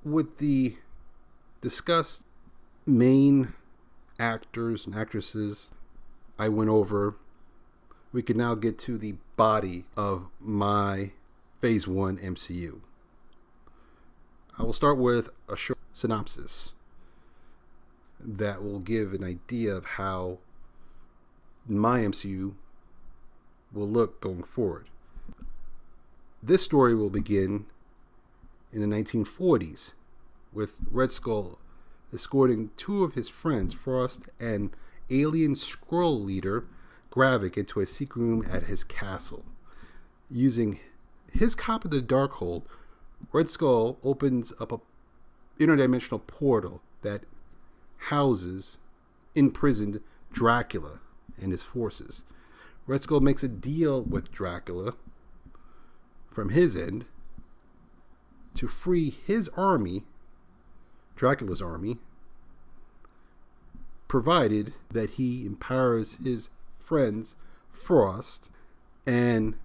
with the discussed main actors and actresses I went over, we can now get to the body of my Phase 1 MCU. I will start with a short synopsis that will give an idea of how my MCU will look going forward. This story will begin in the 1940s with Red Skull escorting two of his friends, Frost and alien Skrull leader Gravik, into a secret room at his castle. Using his copy of the Darkhold, Red Skull opens up a interdimensional portal that houses imprisoned Dracula and his forces. Red Skull makes a deal with Dracula from his end to free his army, Dracula's army, provided that he empowers his friends Frost and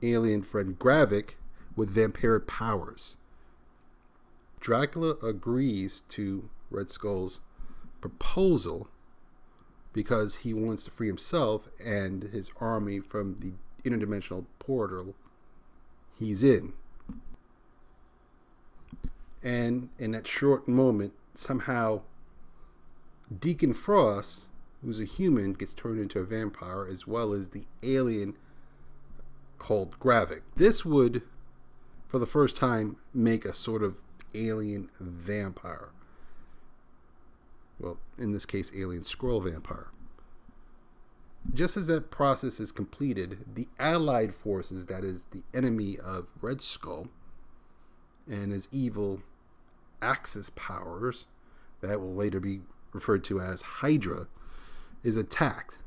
alien friend Gravik with vampiric powers. Dracula agrees to Red Skull's proposal because he wants to free himself and his army from the interdimensional portal he's in. And in that short moment, somehow Deacon Frost, who's a human, gets turned into a vampire, as well as the alien called Gravik. This would, for the first time, make a sort of alien vampire. Well, in this case, alien Skrull vampire. Just as that process is completed, the Allied forces, that is the enemy of Red Skull and his evil Axis powers, that will later be referred to as Hydra, is attacked.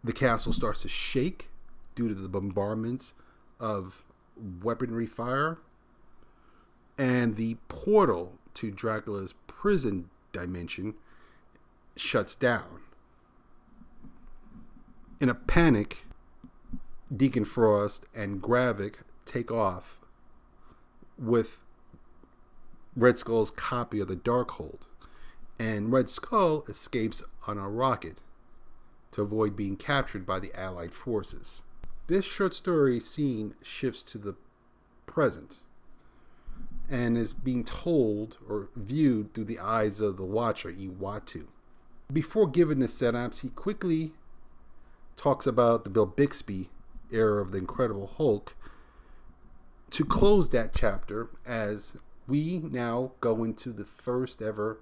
The castle starts to shake due to the bombardments of weaponry fire, and the portal to Dracula's prison dimension shuts down. In a panic, Deacon Frost and Gravik take off with Red Skull's copy of the Darkhold, and Red Skull escapes on a rocket to avoid being captured by the Allied forces. This short story scene shifts to the present and is being told or viewed through the eyes of the watcher, Iwatu. Before giving the setups, he quickly talks about the Bill Bixby era of the Incredible Hulk to close that chapter, as we now go into the first ever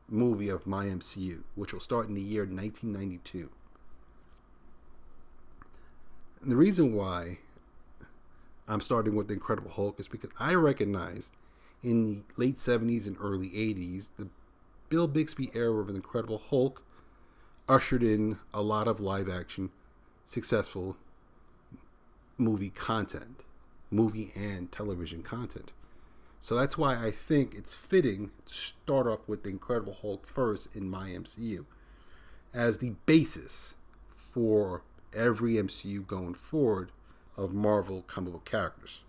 movie of my MCU, which will start in the year 1992. And the reason why I'm starting with the Incredible Hulk is because I recognized in the late 70s and early 80s, the Bill Bixby era of the Incredible Hulk ushered in a lot of live action, successful movie content, movie and television content. So that's why I think it's fitting to start off with the Incredible Hulk first in my MCU as the basis for every MCU going forward of Marvel comic book characters.